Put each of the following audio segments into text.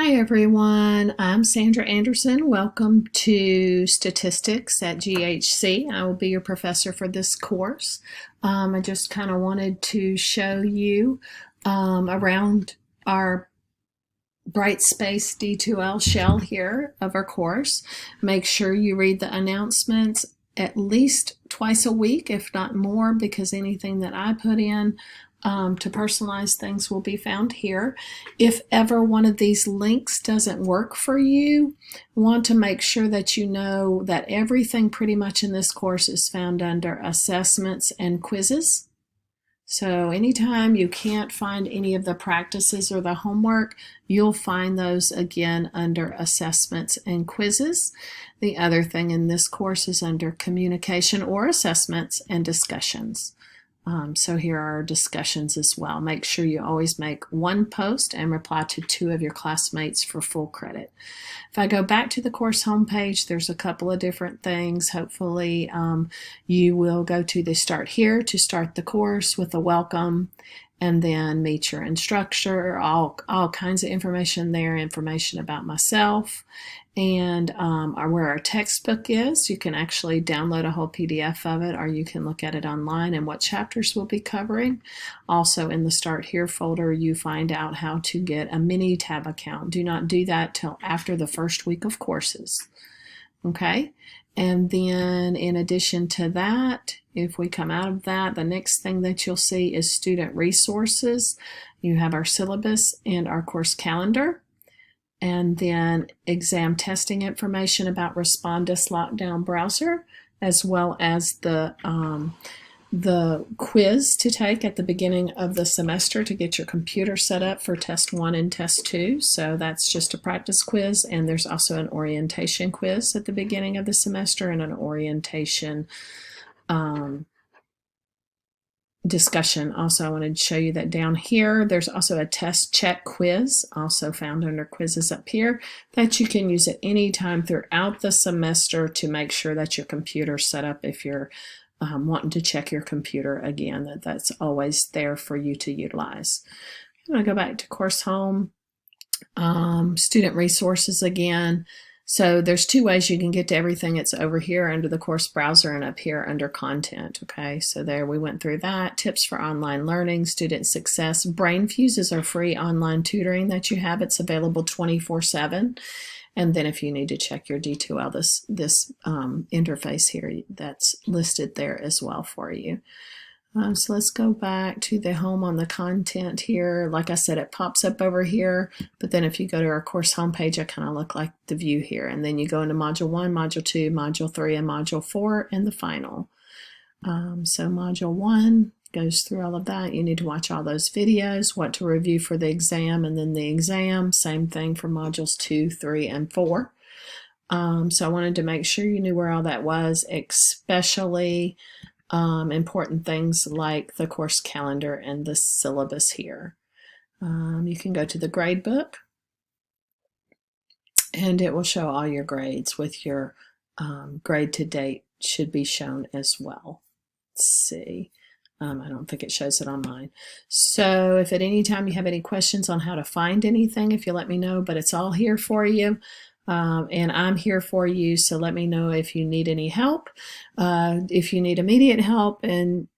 Hi everyone, I'm Sandra Anderson. Welcome to Statistics at GHC. I will be your professor for this course. I just kind of wanted to show you around our brightspace d2l shell here of our course. Make sure you read the announcements at least twice a week, if not more, because anything that I put in to personalize things will be found here. If ever one of these links doesn't work for you, want to make sure that you know that everything pretty much in this course is found under assessments and quizzes. So anytime you can't find any of the practices or the homework, you'll find those again under assessments and quizzes. The other thing in this course is under communication or assessments and discussions. So here are discussions as well. Make sure you always make one post and reply to 2 of your classmates for full credit. If I go back to the course homepage, there's a couple of different things. Hopefully you will go to the Start Here to start the course with a welcome, and then meet your instructor, all kinds of information there, information about myself, and where our textbook is. You can actually download a whole PDF of it, or you can look at it online and what chapters we'll be covering. Also in the Start Here folder, you find out how to get a mini tab account. Do not do that till after the first week of courses. Okay? And then in addition to that, if we come out of that, the next thing that you'll see is student resources. You have our syllabus and our course calendar, and then exam testing information about Respondus Lockdown Browser, as well as the quiz to take at the beginning of the semester to get your computer set up for test 1 and test 2. So that's just a practice quiz, and there's also an orientation quiz at the beginning of the semester and an orientation discussion. Also, I wanted to show you that down here there's also a test check quiz, also found under quizzes up here, that you can use at any time throughout the semester to make sure that your computer's set up if you're wanting to check your computer again, that's always there for you to utilize. I'm going to go back to course home, student resources again. So there's 2 ways you can get to everything. It's over here under the course browser and up here under content. Okay, so there we went through that. Tips for online learning, student success. BrainFuse is our free online tutoring that you have. It's available 24/7. And then if you need to check your d2l, this interface here, that's listed there as well for you. So let's go back to the home on the content here. Like I said, it pops up over here, but then if you go to our course homepage, it kind of look like the view here. And then you go into Module 1, Module 2, Module 3, and Module 4, and the final. So Module 1 goes through all of that. You need to watch all those videos, what to review for the exam, and then the exam. Same thing for Modules 2, 3, and 4. So I wanted to make sure you knew where all that was, especially important things like the course calendar and the syllabus here. You can go to the grade book, and it will show all your grades with your grade to date should be shown as well. Let's see. I don't think it shows it on mine. So if at any time you have any questions on how to find anything, if you let me know, but it's all here for you. And I'm here for you, so let me know if you need any help. If you need immediate help and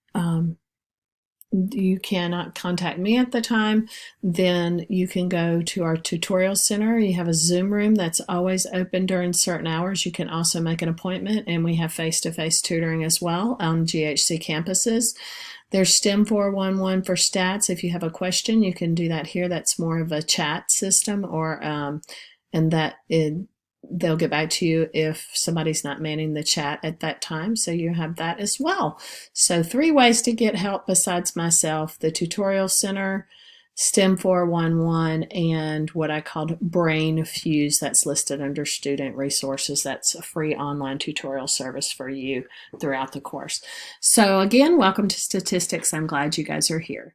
you cannot contact me at the time, then you can go to our tutorial center. You have a Zoom room that's always open during certain hours. You can also make an appointment, and we have face-to-face tutoring as well on GHC campuses. There's STEM 411 for stats. If you have a question, you can do that here. That's more of a chat system, or and they'll get back to you if somebody's not manning the chat at that time. So you have that as well. So 3 ways to get help besides myself: the tutorial center, STEM 411, and what I called BrainFuse that's listed under student resources. That's a free online tutorial service for you throughout the course. So again, welcome to Statistics. I'm glad you guys are here.